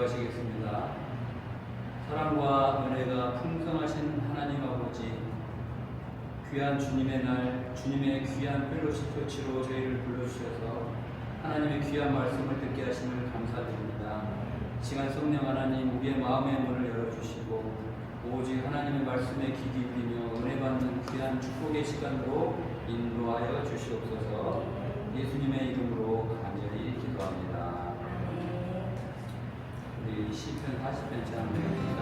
기도하시겠습니다. 사랑과 은혜가 풍성하신 하나님 아버지, 귀한 주님의 날, 주님의 귀한 펠로십 처치로 저희를 불러주셔서 하나님의 귀한 말씀을 듣게 하심을 감사드립니다. 시간 성령 하나님, 우리의 마음의 문을 열어주시고 오직 하나님의 말씀에 귀 기울이며 은혜 받는 귀한 축복의 시간으로 인도하여 주시옵소서. 예수님의 이름으로 간절히 기도합니다. 우리 시편 40편 찬양합니다.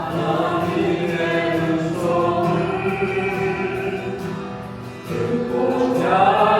하나님의 음성을 듣고자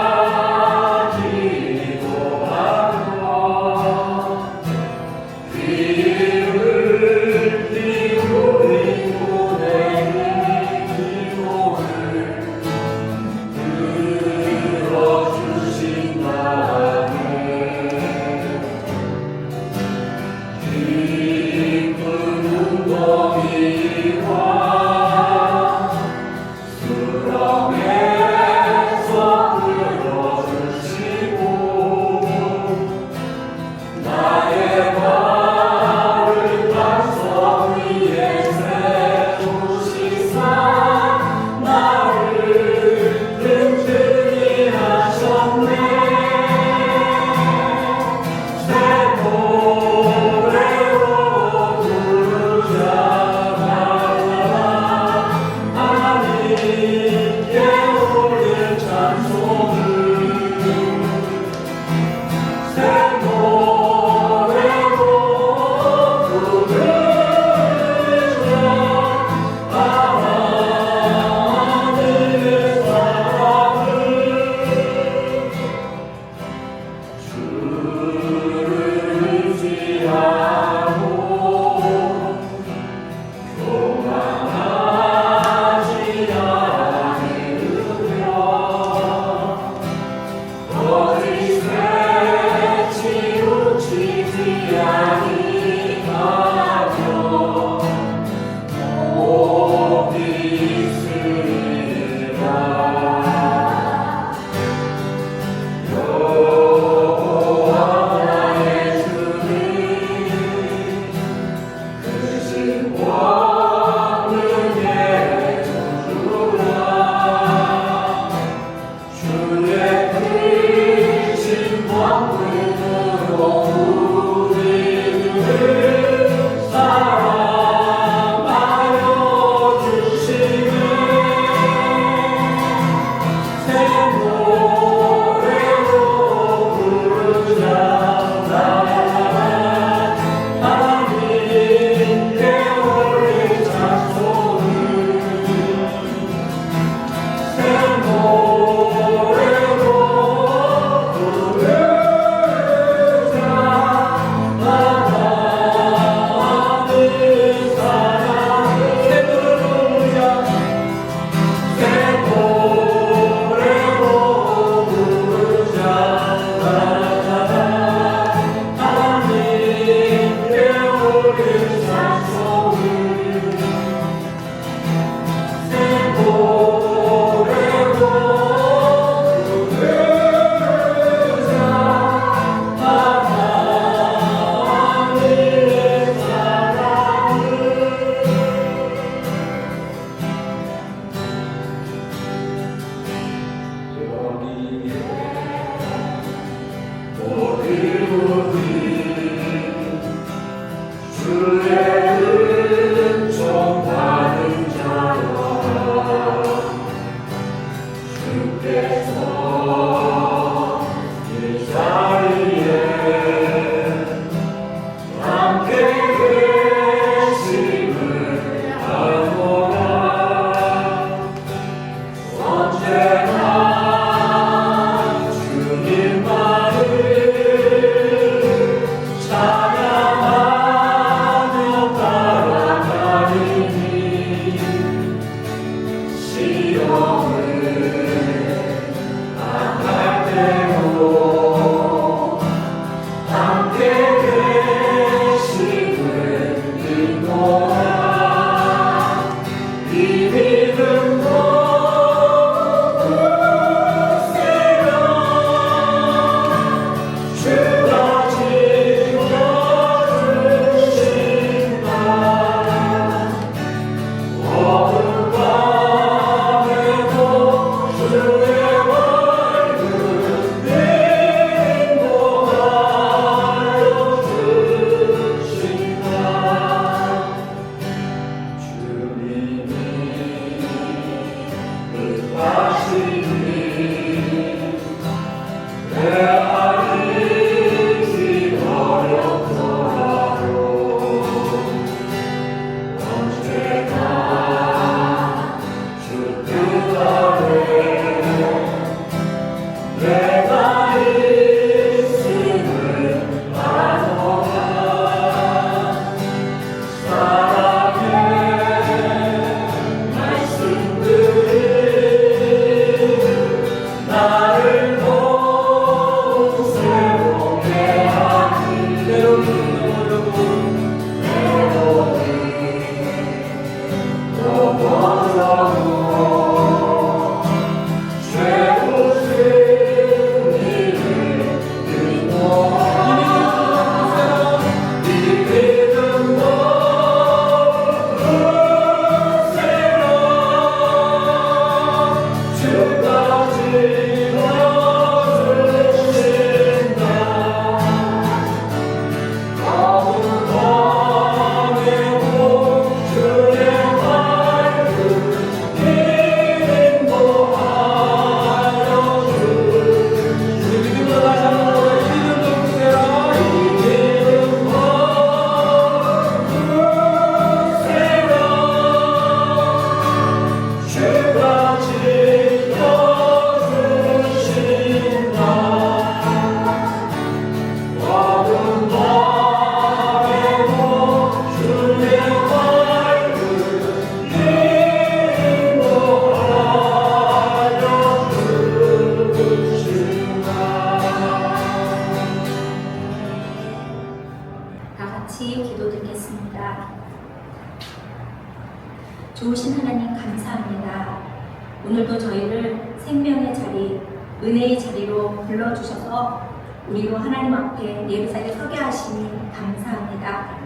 오늘도 저희를 생명의 자리, 은혜의 자리로 불러주셔서 우리로 하나님 앞에 예배자리에 서게 하시니 감사합니다.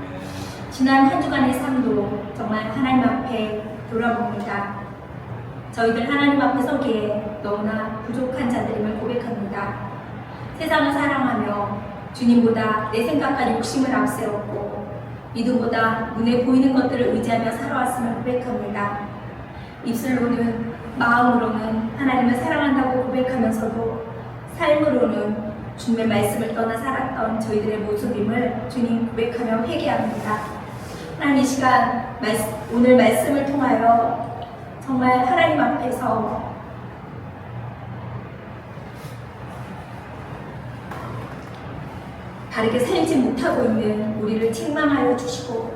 지난 한 주간의 삶도 정말 하나님 앞에 돌아봅니다. 저희들 하나님 앞에 서기에 너무나 부족한 자들임을 고백합니다. 세상을 사랑하며 주님보다 내 생각과 욕심을 앞세웠고 믿음보다 눈에 보이는 것들을 의지하며 살아왔음을 고백합니다. 입술로는 마음으로는 하나님을 사랑한다고 고백하면서도 삶으로는 주님의 말씀을 떠나 살았던 저희들의 모습임을 주님 고백하며 회개합니다. 하나님 이 시간 오늘 말씀을 통하여 정말 하나님 앞에서 바르게 살지 못하고 있는 우리를 책망하여 주시고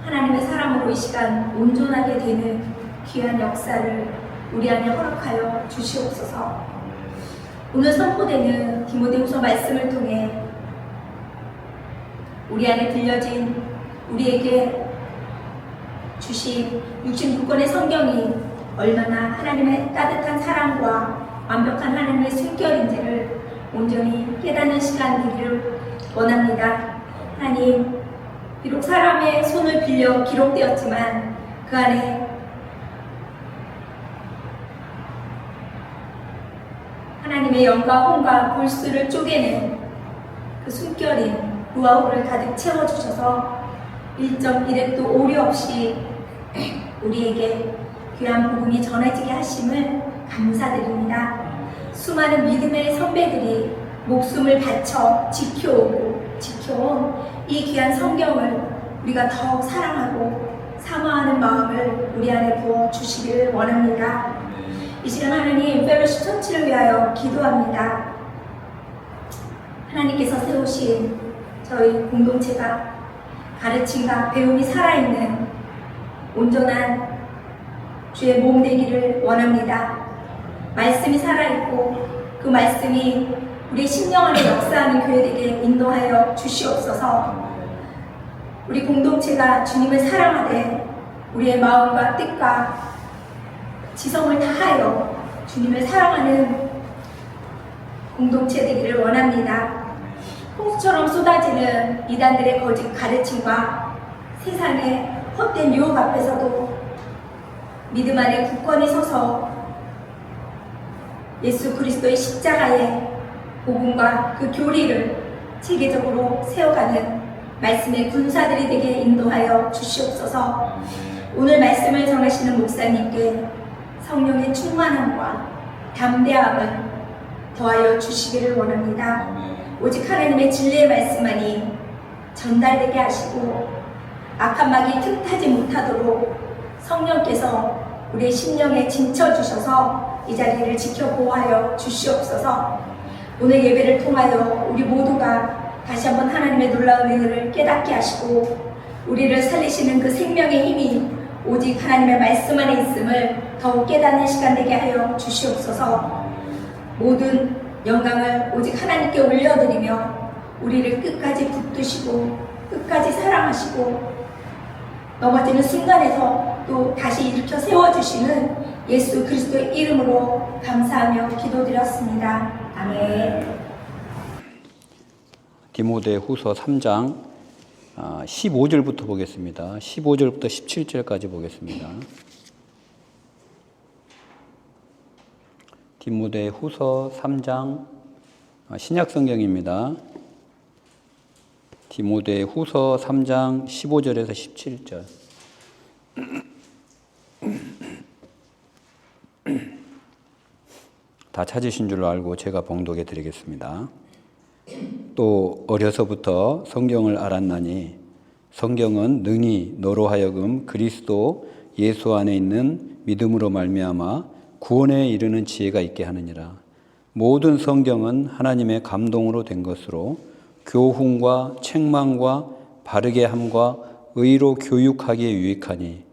하나님의 사람으로 이 시간 온전하게 되는 귀한 역사를 우리 안에 허락하여 주시옵소서. 오늘 선포되는 디모데후서 말씀을 통해 우리 안에 들려진 우리에게 주신 66권의 성경이 얼마나 하나님의 따뜻한 사랑과 완벽한 하나님의 숨결인지를 온전히 깨닫는 시간 되기를 원합니다. 하나님, 비록 사람의 손을 빌려 기록되었지만 그 안에 하나님의 영과 혼과 골수를 쪼개는 그 숨결인 루아우를 가득 채워주셔서 1.1획도 오류 없이 우리에게 귀한 복음이 전해지게 하심을 감사드립니다. 수많은 믿음의 선배들이 목숨을 바쳐 지켜온 이 귀한 성경을 우리가 더욱 사랑하고 사모하는 마음을 우리 안에 부어주시기를 원합니다. 이 시간 하나님 펠로십 처치를 위하여 기도합니다. 하나님께서 세우신 저희 공동체가 가르침과 배움이 살아있는 온전한 주의 몸 되기를 원합니다. 말씀이 살아있고 그 말씀이 우리 심령 안에 역사하는 교회에게 인도하여 주시옵소서. 우리 공동체가 주님을 사랑하되 우리의 마음과 뜻과 지성을 다하여 주님을 사랑하는 공동체 되기를 원합니다. 홍수처럼 쏟아지는 이단들의 거짓 가르침과 세상의 헛된 유혹 앞에서도 믿음 안에 굳건히 서서 예수 그리스도의 십자가의 복음과 그 교리를 체계적으로 세워가는 말씀의 군사들이 되게 인도하여 주시옵소서. 오늘 말씀을 전하시는 목사님께 성령의 충만함과 담대함을 더하여 주시기를 원합니다. 오직 하나님의 진리의 말씀만이 전달되게 하시고 악한 막이 틈타지 못하도록 성령께서 우리의 심령에 진쳐주셔서 이 자리를 지켜 보호하여 주시옵소서. 오늘 예배를 통하여 우리 모두가 다시 한번 하나님의 놀라운 은혜를 깨닫게 하시고 우리를 살리시는 그 생명의 힘이 오직 하나님의 말씀 안에 있음을 더욱 깨닫는 시간 되게 하여 주시옵소서. 모든 영광을 오직 하나님께 올려드리며 우리를 끝까지 붙드시고 끝까지 사랑하시고 넘어지는 순간에서 또 다시 일으켜 세워주시는 예수 그리스도의 이름으로 감사하며 기도드렸습니다. 아멘. 디모데후서 3장 15절부터 보겠습니다. 15절부터 17절까지 보겠습니다. 디모데후서 3장 신약성경입니다. 디모데후서 3장 15절에서 17절. 다 찾으신 줄로 알고 제가 봉독해 드리겠습니다. 또 어려서부터 성경을 알았나니 성경은 능히 너로 하여금 그리스도 예수 안에 있는 믿음으로 말미암아 구원에 이르는 지혜가 있게 하느니라. 모든 성경은 하나님의 감동으로 된 것으로 교훈과 책망과 바르게 함과 의로 교육하기에 유익하니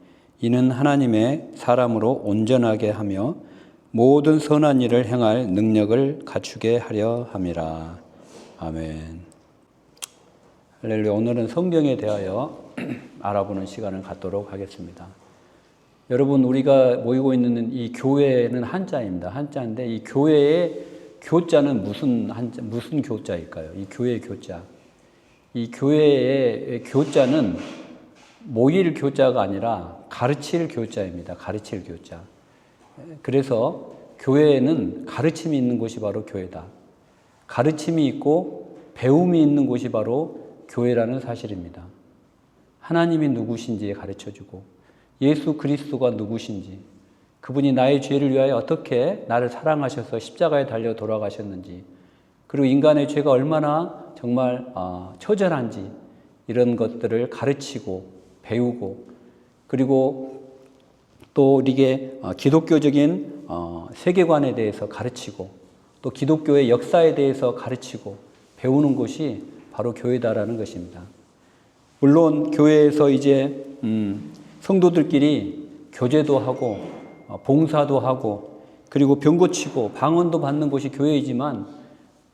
이는 하나님의 사람으로 온전하게 하며 모든 선한 일을 행할 능력을 갖추게 하려 함이라. 아멘. 할렐루야. 오늘은 성경에 대하여 알아보는 시간을 갖도록 하겠습니다. 여러분, 우리가 모이고 있는 이 교회는 한자입니다. 한자인데 이 교회의 교자는 무슨 교자일까요? 이 교회의 교자. 이 교회의 교자는 모일 교자가 아니라 가르칠 교자입니다. 가르칠 교자. 그래서 교회에는 가르침이 있는 곳이 바로 교회다. 가르침이 있고 배움이 있는 곳이 바로 교회라는 사실입니다. 하나님이 누구신지 가르쳐주고 예수 그리스도가 누구신지, 그분이 나의 죄를 위하여 어떻게 나를 사랑하셔서 십자가에 달려 돌아가셨는지, 그리고 인간의 죄가 얼마나 정말 처절한지 이런 것들을 가르치고 배우고, 그리고 또 우리에게 기독교적인 세계관에 대해서 가르치고, 또 기독교의 역사에 대해서 가르치고 배우는 곳이 바로 교회다라는 것입니다. 물론 교회에서 이제 성도들끼리 교제도 하고 봉사도 하고 그리고 병 고치고 방언도 받는 곳이 교회이지만,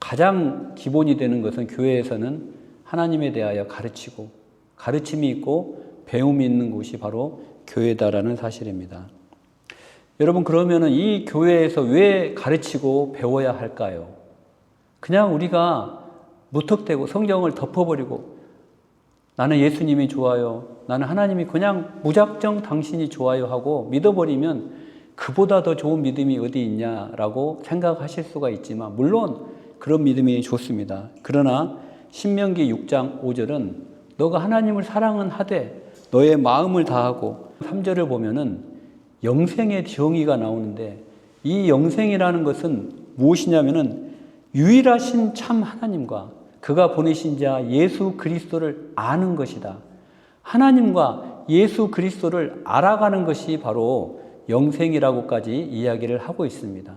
가장 기본이 되는 것은 교회에서는 하나님에 대하여 가르치고 가르침이 있고 배움이 있는 곳이 바로 교회다라는 사실입니다. 여러분, 그러면은 이 교회에서 왜 가르치고 배워야 할까요? 그냥 우리가 무턱대고 성경을 덮어버리고 나는 예수님이 좋아요, 나는 하나님이 그냥 무작정 당신이 좋아요 하고 믿어버리면 그보다 더 좋은 믿음이 어디 있냐라고 생각하실 수가 있지만, 물론 그런 믿음이 좋습니다. 그러나 신명기 6장 5절은 너가 하나님을 사랑은 하되 너의 마음을 다하고, 3절을 보면은 영생의 정의가 나오는데, 이 영생이라는 것은 무엇이냐면은 유일하신 참 하나님과 그가 보내신 자 예수 그리스도를 아는 것이다. 하나님과 예수 그리스도를 알아가는 것이 바로 영생이라고까지 이야기를 하고 있습니다.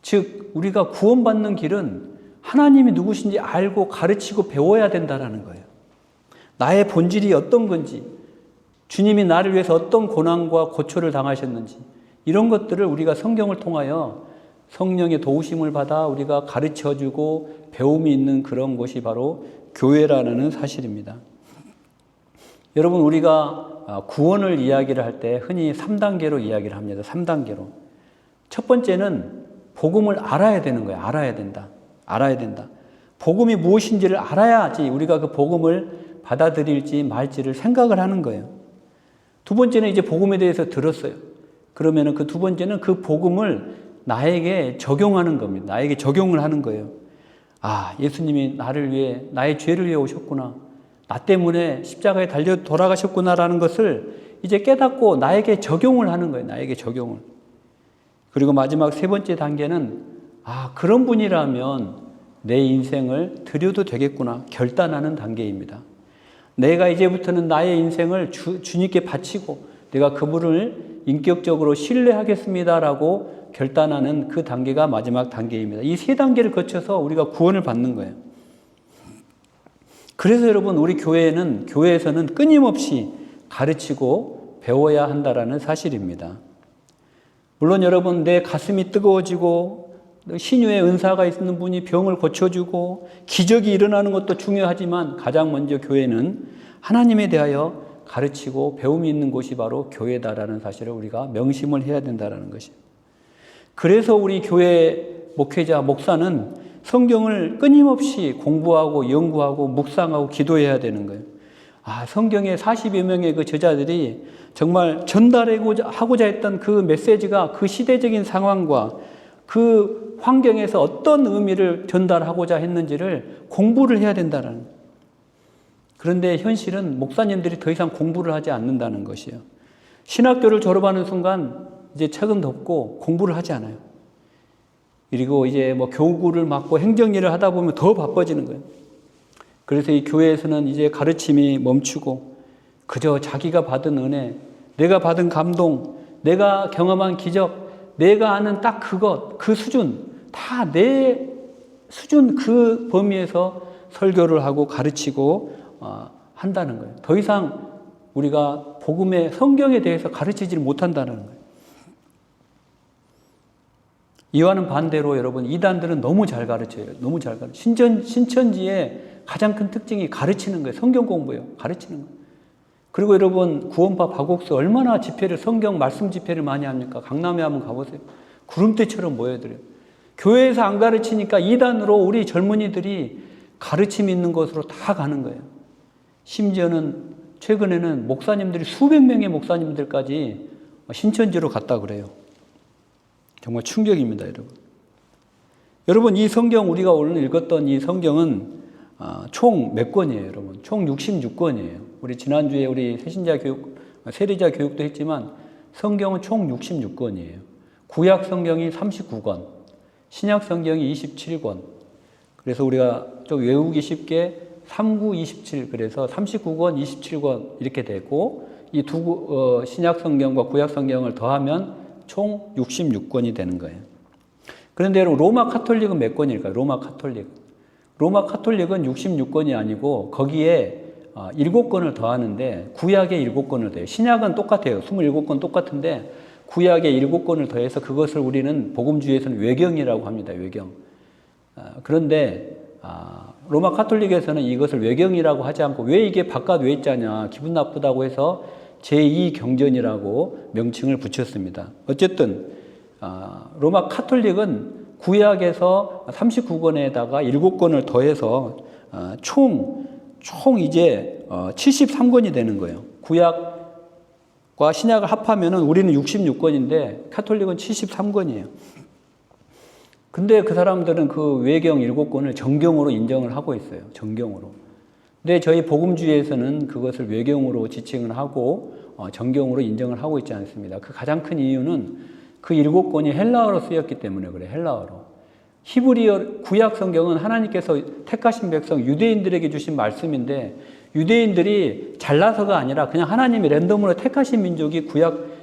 즉, 우리가 구원받는 길은 하나님이 누구신지 알고 가르치고 배워야 된다는 거예요. 나의 본질이 어떤 건지, 주님이 나를 위해서 어떤 고난과 고초를 당하셨는지, 이런 것들을 우리가 성경을 통하여 성령의 도우심을 받아 우리가 가르쳐주고 배움이 있는 그런 곳이 바로 교회라는 사실입니다. 여러분, 우리가 구원을 이야기를 할 때 흔히 3단계로 이야기를 합니다. 3단계로. 첫 번째는 복음을 알아야 되는 거예요. 알아야 된다. 알아야 된다. 복음이 무엇인지를 알아야지 우리가 그 복음을 받아들일지 말지를 생각을 하는 거예요. 두 번째는 이제 복음에 대해서 들었어요. 그러면은 그 두 번째는 그 복음을 나에게 적용하는 겁니다. 나에게 적용을 하는 거예요. 아, 예수님이 나를 위해, 나의 죄를 위해 오셨구나. 나 때문에 십자가에 달려 돌아가셨구나라는 것을 이제 깨닫고 나에게 적용을 하는 거예요. 나에게 적용을. 그리고 마지막 세 번째 단계는, 아, 그런 분이라면 내 인생을 드려도 되겠구나. 결단하는 단계입니다. 내가 이제부터는 나의 인생을 주님께 바치고 내가 그분을 인격적으로 신뢰하겠습니다라고 결단하는 그 단계가 마지막 단계입니다. 이 세 단계를 거쳐서 우리가 구원을 받는 거예요. 그래서 여러분, 우리 교회에서는 끊임없이 가르치고 배워야 한다라는 사실입니다. 물론 여러분, 내 가슴이 뜨거워지고 신유의 은사가 있는 분이 병을 고쳐주고 기적이 일어나는 것도 중요하지만, 가장 먼저 교회는 하나님에 대하여 가르치고 배움이 있는 곳이 바로 교회다라는 사실을 우리가 명심을 해야 된다는 것입니다. 그래서 우리 교회 목회자, 목사는 성경을 끊임없이 공부하고 연구하고 묵상하고 기도해야 되는 거예요. 아, 성경의 40여 명의 그 저자들이 정말 전달하고자 했던 그 메시지가 그 시대적인 상황과 그 환경에서 어떤 의미를 전달하고자 했는지를 공부를 해야 된다는 거예요. 그런데 현실은 목사님들이 더 이상 공부를 하지 않는다는 것이에요. 신학교를 졸업하는 순간 이제 책은 덮고 공부를 하지 않아요. 그리고 이제 뭐 교구를 맡고 행정일을 하다 보면 더 바빠지는 거예요. 그래서 이 교회에서는 이제 가르침이 멈추고 그저 자기가 받은 은혜, 내가 받은 감동, 내가 경험한 기적, 내가 아는 딱 그것, 그 수준, 다 내 수준 그 범위에서 설교를 하고 가르치고 한다는 거예요. 더 이상 우리가 복음의 성경에 대해서 가르치지 못한다는 거예요. 이와는 반대로 여러분, 이단들은 너무 잘 가르쳐요. 너무 잘 가르쳐요. 신천지의 가장 큰 특징이 가르치는 거예요. 성경 공부예요. 가르치는 거예요. 그리고 여러분 구원파 박옥수 얼마나 집회를 성경 말씀 집회를 많이 합니까? 강남에 한번 가보세요. 구름대처럼 모여들어요. 교회에서 안 가르치니까 이단으로 우리 젊은이들이 가르침 있는 곳으로 다 가는 거예요. 심지어는 최근에는 목사님들이 수백 명의 목사님들까지 신천지로 갔다 그래요. 정말 충격입니다, 여러분. 여러분, 이 성경 우리가 오늘 읽었던 이 성경은 총 몇 권이에요, 여러분? 총 66권이에요. 우리 지난주에 우리 세신자 교육, 세리자 교육도 했지만 성경은 총 66권이에요. 구약 성경이 39권, 신약 성경이 27권. 그래서 우리가 좀 외우기 쉽게 39, 27, 그래서 39권, 27권 이렇게 되고 이 두 신약 성경과 구약 성경을 더하면 총 66권이 되는 거예요. 그런데 여러분 로마 카톨릭은 몇 권일까요? 로마 카톨릭. 로마 카톨릭은 66권이 아니고 거기에 7권을 더하는데 구약에 7권을 더해요. 신약은 똑같아요. 27권 똑같은데 구약에 7권을 더해서 그것을 우리는 복음주의에서는 외경이라고 합니다. 외경. 그런데 로마 카톨릭에서는 이것을 외경이라고 하지 않고 왜 이게 바깥 외자냐 기분 나쁘다고 해서 제2경전이라고 명칭을 붙였습니다. 어쨌든 로마 카톨릭은 구약에서 39권에다가 7권을 더해서 총 이제 73권이 되는 거예요. 구약과 신약을 합하면은 우리는 66권인데 카톨릭은 73권이에요. 근데 그 사람들은 그 외경 7권을 정경으로 인정을 하고 있어요. 정경으로. 근데 저희 복음주의에서는 그것을 외경으로 지칭을 하고 정경으로 인정을 하고 있지 않습니다. 그 가장 큰 이유는 그 7권이 헬라어로 쓰였기 때문에 그래요. 헬라어로. 히브리어 구약 성경은 하나님께서 택하신 백성 유대인들에게 주신 말씀인데 유대인들이 잘나서가 아니라 그냥 하나님이 랜덤으로 택하신 민족이 구약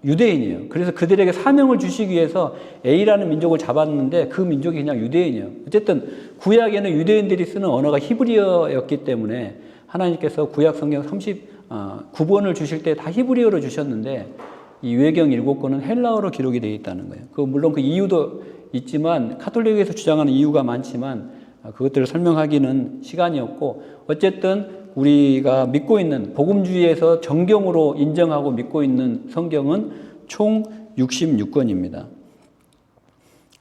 유대인이에요. 그래서 그들에게 사명을 주시기 위해서 A라는 민족을 잡았는데 그 민족이 그냥 유대인이에요. 어쨌든 구약에는 유대인들이 쓰는 언어가 히브리어였기 때문에 하나님께서 구약 성경 39권을 주실 때 다 히브리어로 주셨는데 이 외경 7권은 헬라어로 기록이 되어 있다는 거예요. 물론 그 이유도 있지만 카톨릭에서 주장하는 이유가 많지만 그것들을 설명하기는 시간이 없고 어쨌든 우리가 믿고 있는 복음주의에서 정경으로 인정하고 믿고 있는 성경은 총 66권입니다.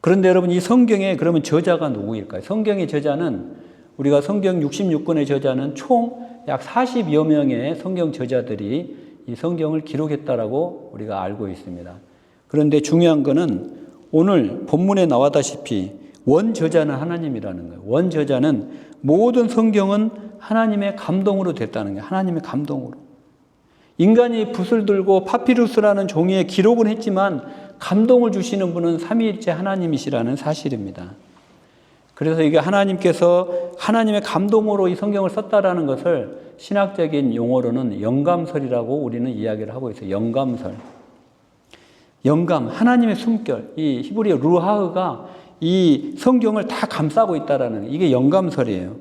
그런데 여러분 이 성경의 그러면 저자가 누구일까요? 성경의 저자는 우리가 성경 66권의 저자는 총 약 40여 명의 성경 저자들이 이 성경을 기록했다라고 우리가 알고 있습니다. 그런데 중요한 거는 오늘 본문에 나왔다시피 원저자는 하나님이라는 거예요. 원저자는 모든 성경은 하나님의 감동으로 됐다는 거예요. 하나님의 감동으로. 인간이 붓을 들고 파피루스라는 종이에 기록은 했지만 감동을 주시는 분은 삼위일체 하나님이시라는 사실입니다. 그래서 이게 하나님께서 하나님의 감동으로 이 성경을 썼다라는 것을 신학적인 용어로는 영감설이라고 우리는 이야기를 하고 있어요. 영감설. 영감, 하나님의 숨결. 이 히브리어 루하흐가 이 성경을 다 감싸고 있다라는 이게 영감설이에요.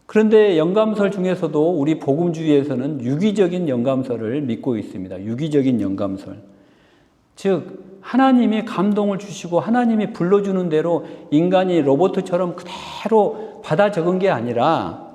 그런데 영감설 중에서도 우리 복음주의에서는 유기적인 영감설을 믿고 있습니다. 유기적인 영감설. 즉 하나님이 감동을 주시고 하나님이 불러주는 대로 인간이 로봇처럼 그대로 받아 적은 게 아니라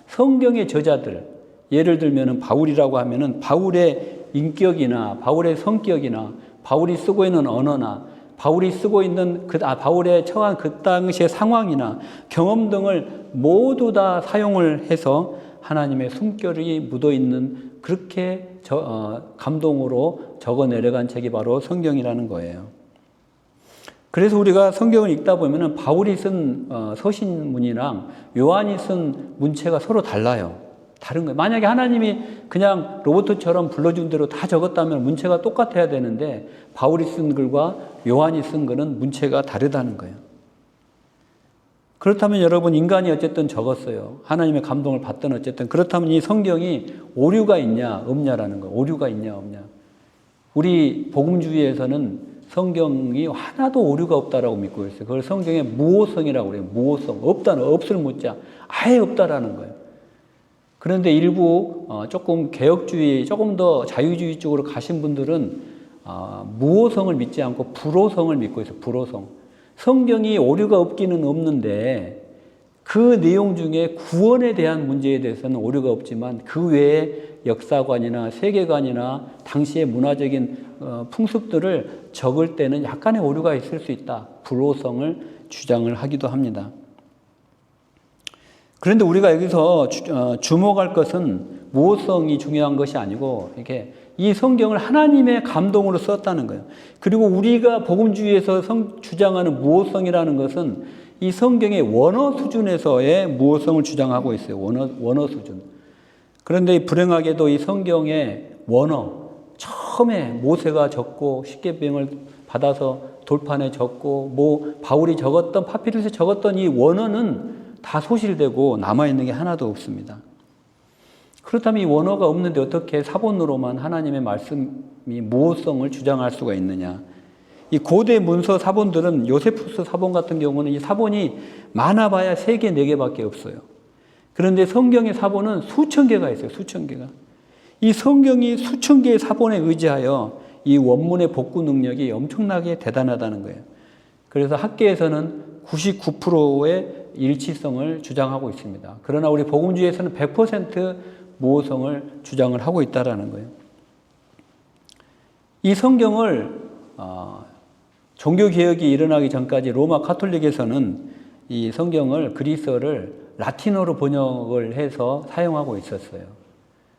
성경의 저자들, 예를 들면 바울이라고 하면은 바울의 인격이나 바울의 성격이나 바울이 쓰고 있는 언어나 바울이 쓰고 있는 바울의 처한 그 당시의 상황이나 경험 등을 모두 다 사용을 해서 하나님의 숨결이 묻어있는 그렇게 감동으로 적어 내려간 책이 바로 성경이라는 거예요. 그래서 우리가 성경을 읽다 보면은 바울이 쓴 서신문이랑 요한이 쓴 문체가 서로 달라요. 다른 거예요. 만약에 하나님이 그냥 로봇처럼 불러준 대로 다 적었다면 문체가 똑같아야 되는데 바울이 쓴 글과 요한이 쓴 글은 문체가 다르다는 거예요. 그렇다면 여러분 인간이 어쨌든 적었어요. 하나님의 감동을 받든 어쨌든 그렇다면 이 성경이 오류가 있냐 없냐라는 거예요. 오류가 있냐 없냐. 우리 복음주의에서는 성경이 하나도 오류가 없다라고 믿고 있어요. 그걸 성경의 무오성이라고 그래요. 무오성. 없을 무자. 아예 없다라는 거예요. 그런데 일부 조금 개혁주의, 조금 더 자유주의 쪽으로 가신 분들은 무오성을 믿지 않고 불오성을 믿고 있어요. 불오성. 성경이 오류가 없기는 없는데 그 내용 중에 구원에 대한 문제에 대해서는 오류가 없지만 그 외에 역사관이나 세계관이나 당시의 문화적인 풍습들을 적을 때는 약간의 오류가 있을 수 있다. 불호성을 주장을 하기도 합니다. 그런데 우리가 여기서 주목할 것은 무호성이 중요한 것이 아니고 이렇게 이 성경을 하나님의 감동으로 썼다는 거예요. 그리고 우리가 복음주의에서 주장하는 무호성이라는 것은 이 성경의 원어 수준에서의 무호성을 주장하고 있어요. 원어 수준. 그런데 불행하게도 이 성경의 원어, 처음에 모세가 적고 십계명을 받아서 돌판에 적고 바울이 적었던 파피루스에 적었던 이 원어는 다 소실되고 남아있는 게 하나도 없습니다. 그렇다면 이 원어가 없는데 어떻게 사본으로만 하나님의 말씀이 무호성을 주장할 수가 있느냐. 이 고대 문서 사본들은 요세푸스 사본 같은 경우는 이 사본이 많아봐야 3개, 4개밖에 없어요. 그런데 성경의 사본은 수천 개가 있어요. 수천 개가. 이 성경이 수천 개의 사본에 의지하여 이 원문의 복구 능력이 엄청나게 대단하다는 거예요. 그래서 학계에서는 99%의 일치성을 주장하고 있습니다. 그러나 우리 복음주의에서는 100% 무호성을 주장을 하고 있다는 거예요. 이 성경을 종교개혁이 일어나기 전까지 로마 카톨릭에서는 이 성경을 그리스어를 라틴어로 번역을 해서 사용하고 있었어요.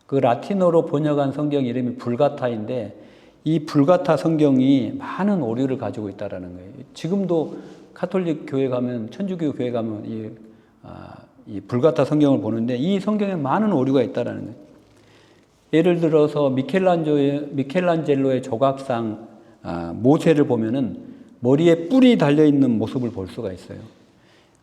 그 라틴어로 번역한 성경 이름이 불가타인데 이 불가타 성경이 많은 오류를 가지고 있다는 거예요. 지금도 카톨릭 교회 가면, 천주교 교회 가면 이 불가타 성경을 보는데 이 성경에 많은 오류가 있다는 거예요. 예를 들어서 미켈란젤로의 조각상 모세를 보면은 머리에 뿔이 달려있는 모습을 볼 수가 있어요.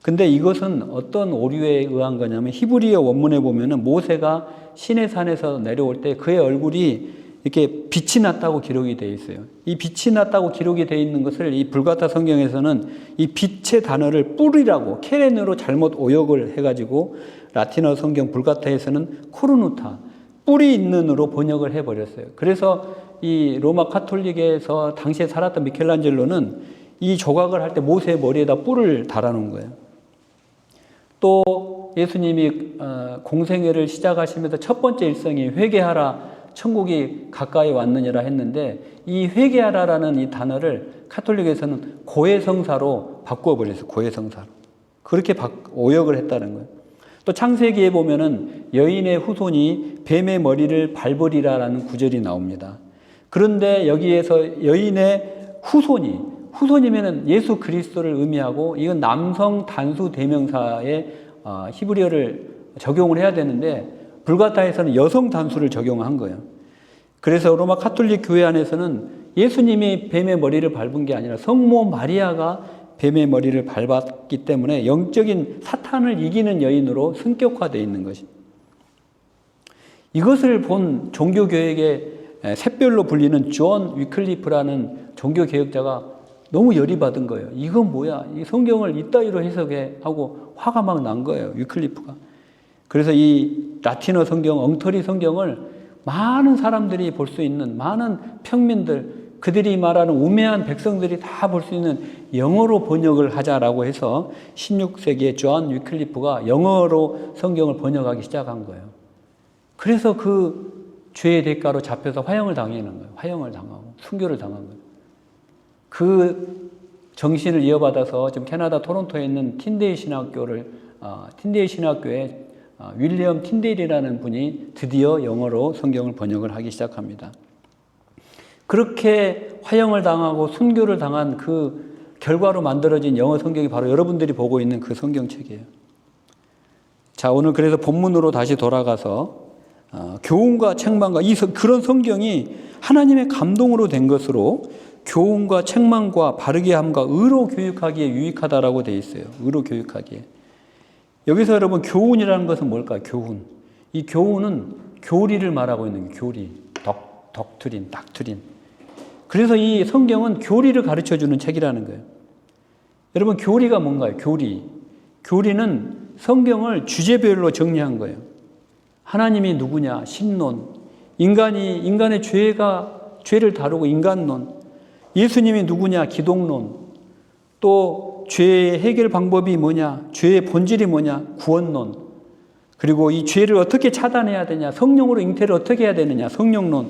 근데 이것은 어떤 오류에 의한 거냐면 히브리어 원문에 보면은 모세가 시내산에서 내려올 때 그의 얼굴이 이렇게 빛이 났다고 기록이 되어 있어요. 이 빛이 났다고 기록이 되어 있는 것을 이 불가타 성경에서는 이 빛의 단어를 뿔이라고 케렌으로 잘못 오역을 해가지고 라틴어 성경 불가타에서는 코르누타, 뿔이 있는으로 번역을 해버렸어요. 그래서 이 로마 카톨릭에서 당시에 살았던 미켈란젤로는 이 조각을 할 때 모세의 머리에다 뿔을 달아놓은 거예요. 또 예수님이 공생애를 시작하시면서 첫 번째 일성이 회개하라, 천국이 가까이 왔느니라 했는데 이 회개하라라는 이 단어를 카톨릭에서는 고해성사로 바꾸어버렸어요. 고해성사로. 그렇게 오역을 했다는 거예요. 또 창세기에 보면은 여인의 후손이 뱀의 머리를 밟으리라라는 구절이 나옵니다. 그런데 여기에서 여인의 후손이면은 예수 그리스도를 의미하고 이건 남성 단수 대명사에 히브리어를 적용을 해야 되는데 불가타에서는 여성 단수를 적용한 거예요. 그래서 로마 카톨릭 교회 안에서는 예수님이 뱀의 머리를 밟은 게 아니라 성모 마리아가 뱀의 머리를 밟았기 때문에 영적인 사탄을 이기는 여인으로 승격화되어 있는 것입니다. 이것을 본 종교개혁의 샛별로 불리는 존 위클리프라는 종교개혁자가 너무 열이 받은 거예요. 이건 뭐야? 이 성경을 이따위로 해석해 하고 화가 막 난 거예요. 위클리프가. 그래서 이 라틴어 성경, 엉터리 성경을 많은 사람들이 볼 수 있는 많은 평민들, 그들이 말하는 우매한 백성들이 다 볼 수 있는 영어로 번역을 하자라고 해서 16세기에 존 위클리프가 영어로 성경을 번역하기 시작한 거예요. 그래서 그 죄의 대가로 잡혀서 화형을 당하는 거예요. 화형을 당하고 순교를 당한 거예요. 그 정신을 이어받아서 지금 캐나다 토론토에 있는 틴데일 신학교에 윌리엄 틴데일이라는 분이 드디어 영어로 성경을 번역을 하기 시작합니다. 그렇게 화형을 당하고 순교를 당한 그 결과로 만들어진 영어 성경이 바로 여러분들이 보고 있는 그 성경책이에요. 자, 오늘 그래서 본문으로 다시 돌아가서 교훈과 책망과 그런 성경이 하나님의 감동으로 된 것으로 교훈과 책망과 바르게 함과 의로 교육하기에 유익하다라고 되어 있어요. 의로 교육하기에. 여기서 여러분 교훈이라는 것은 뭘까요? 교훈. 이 교훈은 교리를 말하고 있는 거예요. 교리, 닥트린. 그래서 이 성경은 교리를 가르쳐주는 책이라는 거예요. 여러분 교리가 뭔가요? 교리는 성경을 주제별로 정리한 거예요. 하나님이 누구냐? 신론. 인간의 죄를 다루고 인간론. 예수님이 누구냐? 기독론. 또 죄의 해결 방법이 뭐냐? 죄의 본질이 뭐냐? 구원론. 그리고 이 죄를 어떻게 차단해야 되냐? 성령으로 잉태를 어떻게 해야 되느냐? 성령론.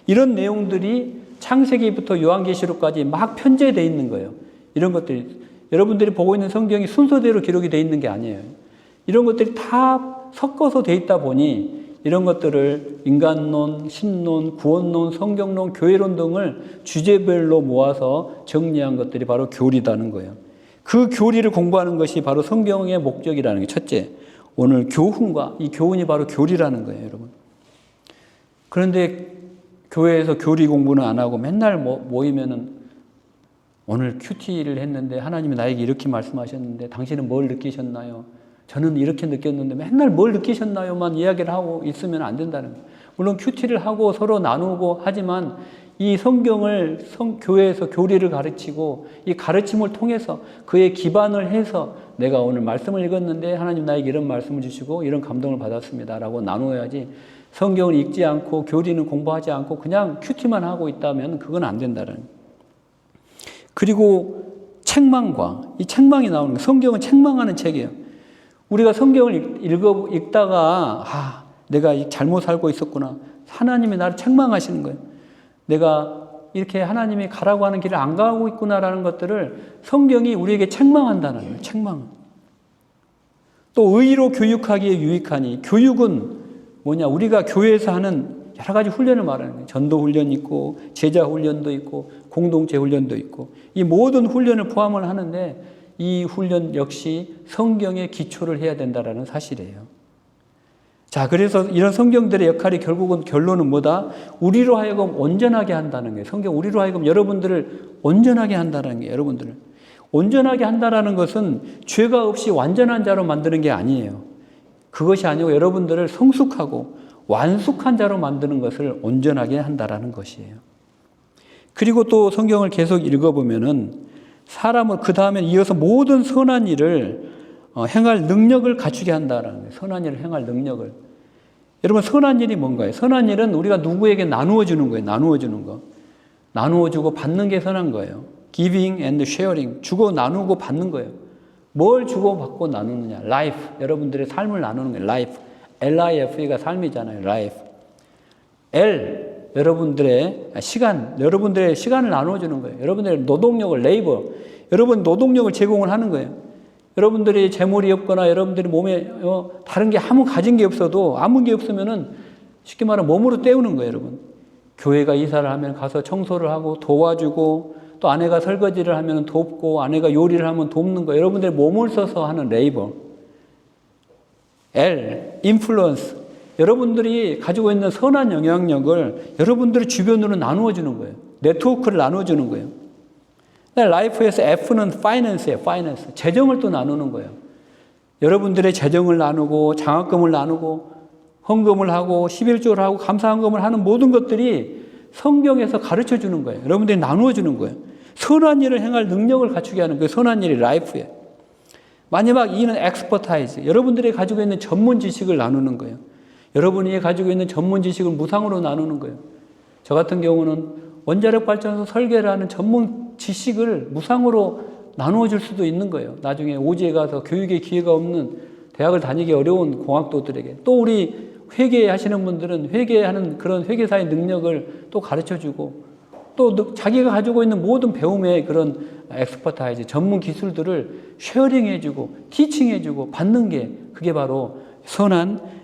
이런 내용들이 창세기부터 요한계시록까지 막 편제되어 있는 거예요. 이런 것들이 여러분들이 보고 있는 성경이 순서대로 기록이 되어 있는 게 아니에요. 이런 것들이 다 섞어서 되어 있다 보니 이런 것들을 인간론, 신론, 구원론, 성경론, 교회론 등을 주제별로 모아서 정리한 것들이 바로 교리라는 거예요. 그 교리를 공부하는 것이 바로 성경의 목적이라는 게 첫째. 오늘 교훈과 이 교훈이 바로 교리라는 거예요, 여러분. 그런데 교회에서 교리 공부는 안 하고 맨날 모이면은 오늘 큐티를 했는데 하나님이 나에게 이렇게 말씀하셨는데 당신은 뭘 느끼셨나요? 저는 이렇게 느꼈는데 맨날 뭘 느끼셨나요만 이야기를 하고 있으면 안 된다는 거예요. 물론 큐티를 하고 서로 나누고 하지만 이 성경을 교회에서 교리를 가르치고 이 가르침을 통해서 그에 기반을 해서 내가 오늘 말씀을 읽었는데 하나님 나에게 이런 말씀을 주시고 이런 감동을 받았습니다 라고 나누어야지 성경을 읽지 않고 교리는 공부하지 않고 그냥 큐티만 하고 있다면 그건 안 된다는 거예요. 그리고 책망과 이 책망이 나오는 거예요. 성경은 책망하는 책이에요. 우리가 성경을 읽다가 내가 잘못 살고 있었구나. 하나님이 나를 책망하시는 거예요. 내가 이렇게 하나님이 가라고 하는 길을 안 가고 있구나라는 것들을 성경이 우리에게 책망한다는 거예요. 책망. 또 의로 교육하기에 유익하니 교육은 뭐냐? 우리가 교회에서 하는 여러 가지 훈련을 말하는 거예요. 전도 훈련이 있고 제자 훈련도 있고 공동체 훈련도 있고 이 모든 훈련을 포함을 하는데 이 훈련 역시 성경의 기초를 해야 된다라는 사실이에요. 자, 그래서 이런 성경들의 역할이 결국은 결론은 뭐다? 우리로 하여금 온전하게 한다는 거예요. 성경 우리로 하여금 여러분들을 온전하게 한다는 거예요. 여러분들을 온전하게 한다라는 것은 죄가 없이 완전한 자로 만드는 게 아니에요. 그것이 아니고 여러분들을 성숙하고 완숙한 자로 만드는 것을 온전하게 한다라는 것이에요. 그리고 또 성경을 계속 읽어보면은 사람을 그 다음에 이어서 모든 선한 일을 행할 능력을 갖추게 한다라는 거예요. 선한 일을 행할 능력을. 여러분 선한 일이 뭔가요? 선한 일은 우리가 누구에게 나누어 주는 거예요. 나누어 주는 거. 나누어 주고 받는 게 선한 거예요. Giving and sharing. 주고 나누고 받는 거예요. 뭘 주고 받고 나누느냐. Life. 여러분들의 삶을 나누는 거예요. Life. L-I-F가 삶이잖아요. Life. L. 여러분들의 시간을 나눠주는 거예요. 여러분들의 노동력을, labor. 여러분 노동력을 제공을 하는 거예요. 여러분들이 재물이 없거나 여러분들이 몸에 다른 게 아무 가진 게 없어도 아무 게 없으면은 쉽게 말하면 몸으로 때우는 거예요, 여러분. 교회가 이사를 하면 가서 청소를 하고 도와주고 또 아내가 설거지를 하면 돕고 아내가 요리를 하면 돕는 거예요. 여러분들이 몸을 써서 하는 labor. L. influence. 여러분들이 가지고 있는 선한 영향력을 여러분들의 주변으로 나누어 주는 거예요. 네트워크를 나누어 주는 거예요. 라이프에서 F는 finance예요. finance. 재정을 또 나누는 거예요. 여러분들의 재정을 나누고 장학금을 나누고 헌금을 하고 11조를 하고 감사헌금을 하는 모든 것들이 성경에서 가르쳐 주는 거예요. 여러분들이 나누어 주는 거예요. 선한 일을 행할 능력을 갖추게 하는 거예요. 선한 일이 라이프예요. 마지막 E는 expertise. 여러분들이 가지고 있는 전문 지식을 나누는 거예요. 여러분이 가지고 있는 전문 지식을 무상으로 나누는 거예요. 저 같은 경우는 원자력 발전소 설계를 하는 전문 지식을 무상으로 나누어 줄 수도 있는 거예요. 나중에 오지에 가서 교육의 기회가 없는 대학을 다니기 어려운 공학도들에게 또 우리 회계하시는 분들은 회계하는 그런 회계사의 능력을 또 가르쳐 주고 또 자기가 가지고 있는 모든 배움의 그런 엑스퍼타이즈, 전문 기술들을 쉐어링해 주고 티칭해 주고 받는 게 그게 바로 선한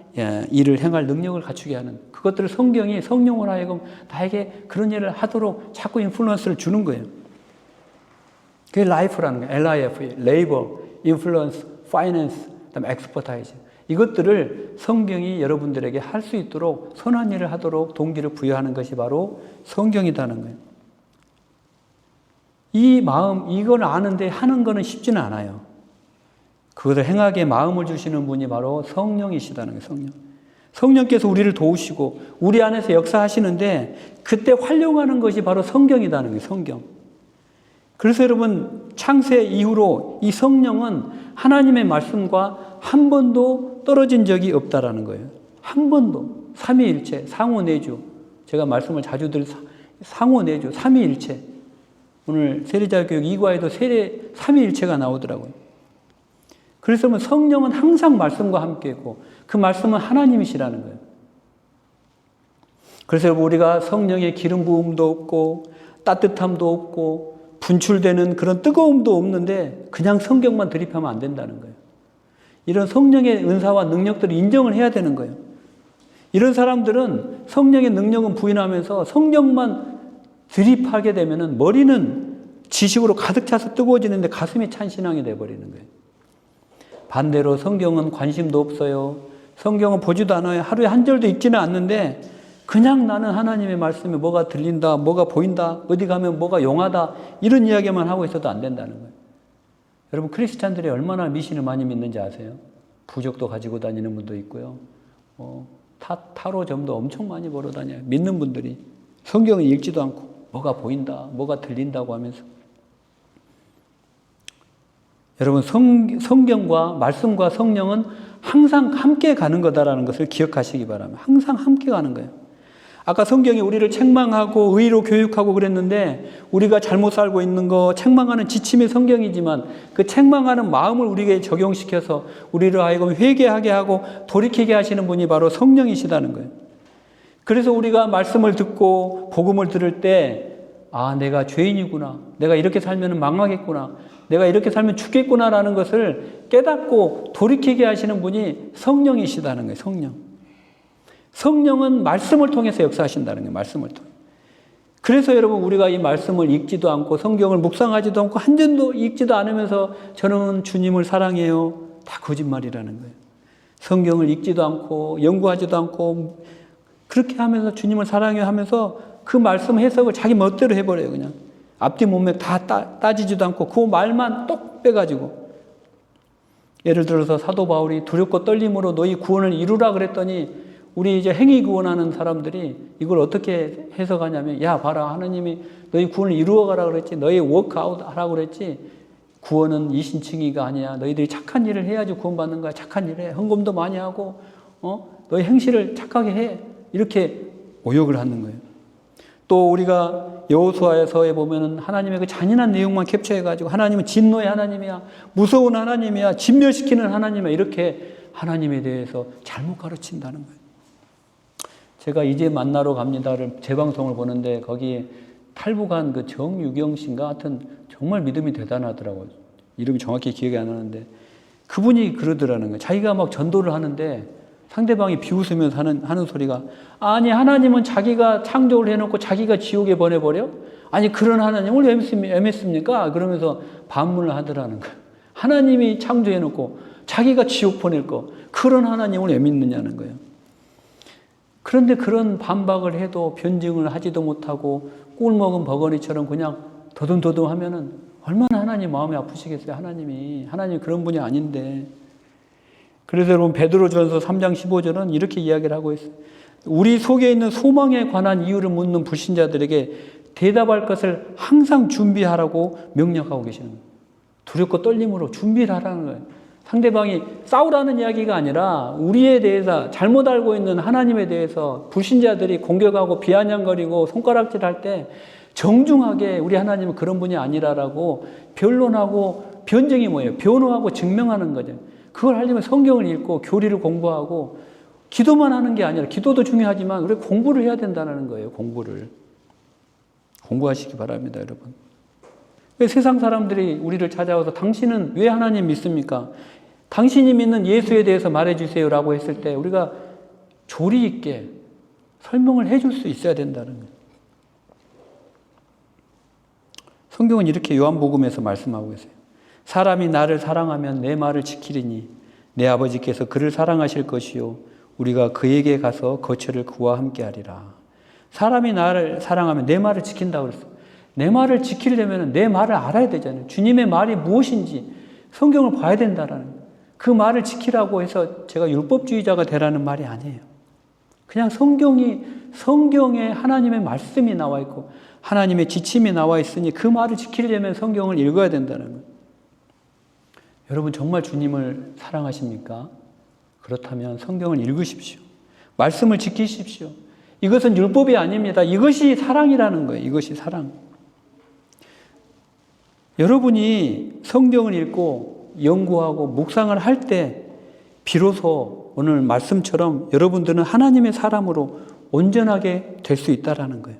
일을 행할 능력을 갖추게 하는 그것들을 성경이 성령으로 하여금 나에게 그런 일을 하도록 자꾸 인플루언스를 주는 거예요. 그게 라이프라는 거예요. LIF, labor, influence, finance, 그다음에 expertise. 이것들을 성경이 여러분들에게 할 수 있도록 선한 일을 하도록 동기를 부여하는 것이 바로 성경이라는 거예요. 이 마음, 이걸 아는데 하는 거는 쉽지는 않아요. 그것을 행하게 마음을 주시는 분이 바로 성령이시다는 거예요. 성령. 성령께서 우리를 도우시고 우리 안에서 역사하시는데 그때 활용하는 것이 바로 성경이라는 거예요. 성경. 그래서 여러분 창세 이후로 이 성령은 하나님의 말씀과 한 번도 떨어진 적이 없다라는 거예요. 한 번도. 삼위일체, 상호내주. 제가 말씀을 자주 드린 상호내주, 삼위일체. 오늘 세례자 교육 2과에도 삼위일체가 나오더라고요. 그래서 성령은 항상 말씀과 함께 있고 그 말씀은 하나님이시라는 거예요. 그래서 우리가 성령의 기름 부음도 없고 따뜻함도 없고 분출되는 그런 뜨거움도 없는데 그냥 성경만 드립하면 안 된다는 거예요. 이런 성령의 은사와 능력들을 인정을 해야 되는 거예요. 이런 사람들은 성령의 능력은 부인하면서 성령만 드립하게 되면은 머리는 지식으로 가득 차서 뜨거워지는데 가슴이 찬 신앙이 돼버리는 거예요. 반대로 성경은 관심도 없어요. 성경은 보지도 않아요. 하루에 한 절도 읽지는 않는데 그냥 나는 하나님의 말씀에 뭐가 들린다, 뭐가 보인다, 어디 가면 뭐가 용하다 이런 이야기만 하고 있어도 안 된다는 거예요. 여러분 크리스찬들이 얼마나 미신을 많이 믿는지 아세요? 부적도 가지고 다니는 분도 있고요. 타로점도 엄청 많이 보러 다녀요. 믿는 분들이 성경을 읽지도 않고 뭐가 보인다, 뭐가 들린다고 하면서. 여러분 성경과 말씀과 성령은 항상 함께 가는 거다라는 것을 기억하시기 바랍니다. 항상 함께 가는 거예요. 아까 성경이 우리를 책망하고 의로 교육하고 그랬는데 우리가 잘못 살고 있는 거 책망하는 지침이 성경이지만 그 책망하는 마음을 우리에게 적용시켜서 우리를 하여금 회개하게 하고 돌이키게 하시는 분이 바로 성령이시다는 거예요. 그래서 우리가 말씀을 듣고 복음을 들을 때 내가 죄인이구나. 내가 이렇게 살면 망하겠구나. 내가 이렇게 살면 죽겠구나라는 것을 깨닫고 돌이키게 하시는 분이 성령이시다는 거예요. 성령. 성령은 말씀을 통해서 역사하신다는 거예요. 말씀을 통해. 그래서 여러분 우리가 이 말씀을 읽지도 않고 성경을 묵상하지도 않고 한 절도 읽지도 않으면서 저는 주님을 사랑해요. 다 거짓말이라는 거예요. 성경을 읽지도 않고 연구하지도 않고 그렇게 하면서 주님을 사랑해요 하면서 그 말씀 해석을 자기 멋대로 해버려요. 그냥 앞뒤 문맥 다 따지지도 않고 그 말만 똑 빼가지고. 예를 들어서 사도 바울이 두렵고 떨림으로 너희 구원을 이루라 그랬더니 우리 이제 행위 구원하는 사람들이 이걸 어떻게 해석하냐면 야 봐라 하나님이 너희 구원을 이루어가라 그랬지 너희 워크아웃 하라고 그랬지 구원은 이신칭의가 아니야. 너희들이 착한 일을 해야지 구원받는 거야. 착한 일 해. 헌금도 많이 하고 너희 행실을 착하게 해. 이렇게 오역을 하는 거예요. 또 우리가 여호수아서에 보면은 하나님의 그 잔인한 내용만 캡처해가지고 하나님은 진노의 하나님이야. 무서운 하나님이야. 진멸시키는 하나님이야. 이렇게 하나님에 대해서 잘못 가르친다는 거예요. 제가 이제 만나러 갑니다를 재방송을 보는데 거기에 탈북한 그 정유경 씨인가 하여튼 정말 믿음이 대단하더라고요. 이름이 정확히 기억이 안 나는데 그분이 그러더라는 거예요. 자기가 막 전도를 하는데 상대방이 비웃으면서 하는 소리가 아니 하나님은 자기가 창조를 해놓고 자기가 지옥에 보내버려? 아니 그런 하나님을 왜 믿습니까? 그러면서 반문을 하더라는 거예요. 하나님이 창조해놓고 자기가 지옥 보낼 거 그런 하나님을 왜 믿느냐는 거예요. 그런데 그런 반박을 해도 변증을 하지도 못하고 꿀 먹은 버거니처럼 그냥 더듬더듬 하면은 얼마나 하나님 마음이 아프시겠어요. 하나님이 그런 분이 아닌데. 그래서 여러분 베드로전서 3장 15절은 이렇게 이야기를 하고 있어요. 우리 속에 있는 소망에 관한 이유를 묻는 불신자들에게 대답할 것을 항상 준비하라고 명령하고 계시는 거예요. 두렵고 떨림으로 준비를 하라는 거예요. 상대방이 싸우라는 이야기가 아니라 우리에 대해서 잘못 알고 있는 하나님에 대해서 불신자들이 공격하고 비아냥거리고 손가락질할 때 정중하게 우리 하나님은 그런 분이 아니라라고 변론하고 변증이 뭐예요? 변호하고 증명하는 거죠. 그걸 하려면 성경을 읽고 교리를 공부하고 기도만 하는 게 아니라 기도도 중요하지만 우리 공부를 해야 된다는 거예요. 공부를. 공부하시기 바랍니다, 여러분. 왜 세상 사람들이 우리를 찾아와서 당신은 왜 하나님 믿습니까? 당신이 믿는 예수에 대해서 말해주세요 라고 했을 때 우리가 조리 있게 설명을 해줄 수 있어야 된다는 거예요. 성경은 이렇게 요한복음에서 말씀하고 계세요. 사람이 나를 사랑하면 내 말을 지키리니 내 아버지께서 그를 사랑하실 것이요 우리가 그에게 가서 거처를 그와 함께 하리라. 사람이 나를 사랑하면 내 말을 지킨다고 그랬어요. 내 말을 지키려면 내 말을 알아야 되잖아요. 주님의 말이 무엇인지 성경을 봐야 된다라는 거예요. 그 말을 지키라고 해서 제가 율법주의자가 되라는 말이 아니에요. 그냥 성경에 하나님의 말씀이 나와 있고 하나님의 지침이 나와 있으니 그 말을 지키려면 성경을 읽어야 된다는 거예요. 여러분 정말 주님을 사랑하십니까? 그렇다면 성경을 읽으십시오. 말씀을 지키십시오. 이것은 율법이 아닙니다. 이것이 사랑이라는 거예요. 이것이 사랑. 여러분이 성경을 읽고 연구하고 묵상을 할 때 비로소 오늘 말씀처럼 여러분들은 하나님의 사람으로 온전하게 될 수 있다라는 거예요.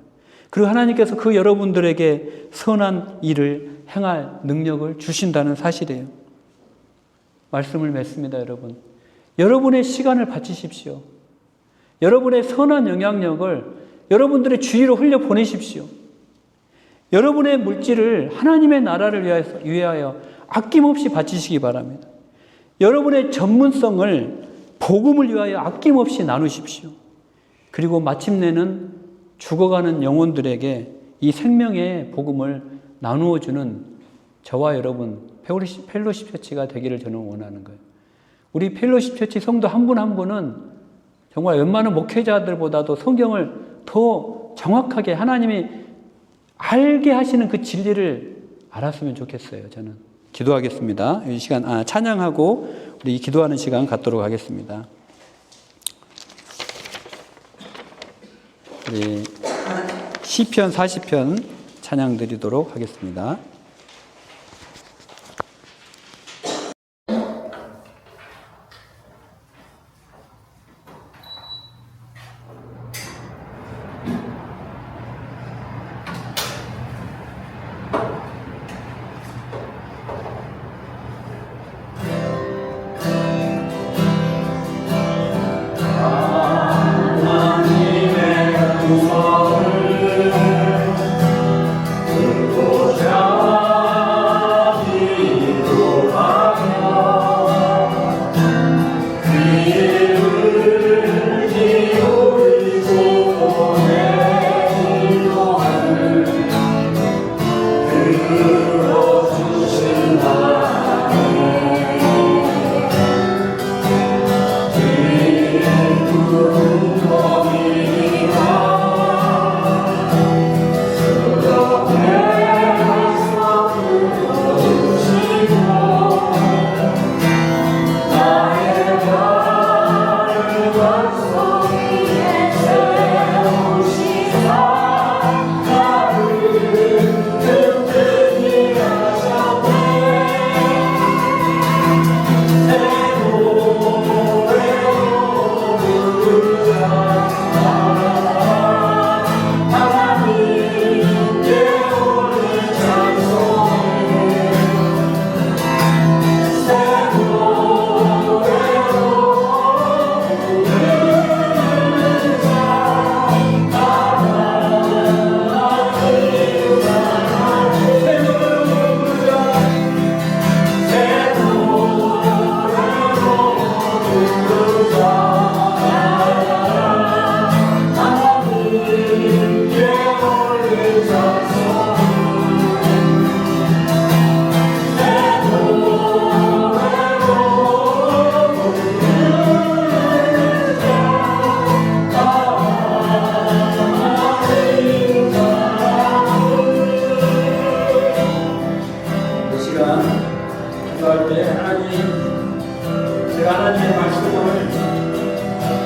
그리고 하나님께서 그 여러분들에게 선한 일을 행할 능력을 주신다는 사실이에요. 말씀을 맺습니다, 여러분. 여러분의 시간을 바치십시오. 여러분의 선한 영향력을 여러분들의 주위로 흘려 보내십시오. 여러분의 물질을 하나님의 나라를 위하여 아낌없이 바치시기 바랍니다. 여러분의 전문성을 복음을 위하여 아낌없이 나누십시오. 그리고 마침내는 죽어가는 영혼들에게 이 생명의 복음을 나누어주는 저와 여러분 펠로십 처치가 되기를 저는 원하는 거예요. 우리 펠로십 처치 성도 한 분 한 분은 정말 웬만한 목회자들보다도 성경을 더 정확하게 하나님이 알게 하시는 그 진리를 알았으면 좋겠어요. 저는 기도하겠습니다. 이 시간 찬양하고 우리 기도하는 시간 갖도록 하겠습니다. 우리 시편 40편 찬양 드리도록 하겠습니다.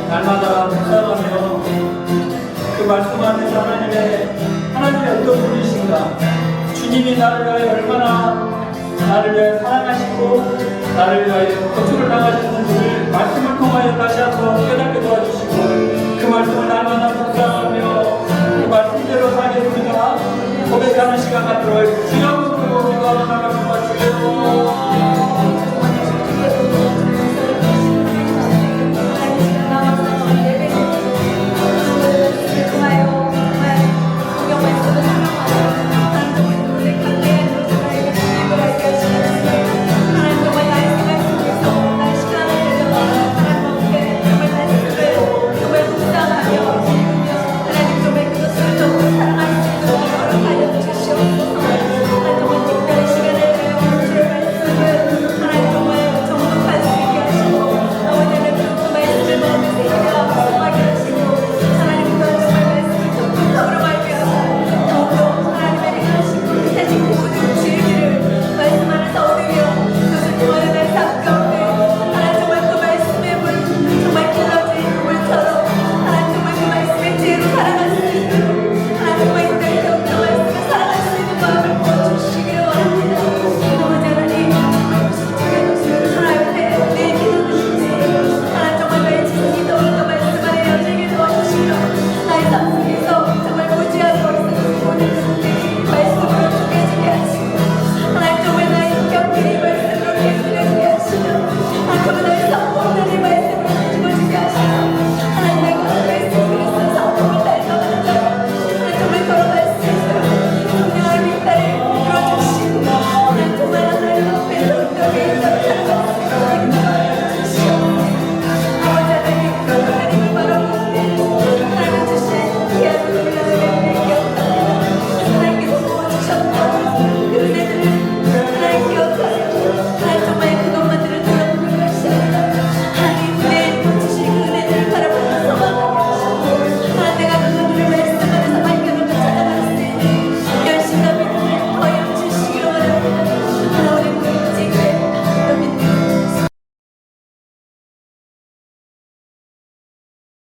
날마다 묵상하며 그 말씀 안에서 하나님의 어떤 분이신가, 주님이 나를 위하여 얼마나 나를 위하여 사랑하시고 나를 위하여 고초를 당하셨는지를 말씀을 통하여 다시 한번 깨닫게 도와주시고 그 말씀을 날마다 묵상하며 그 말씀대로 살겠습니다. 고백하는 시간 갖도록 주여 부르고 기도하는 나가는 것 주여.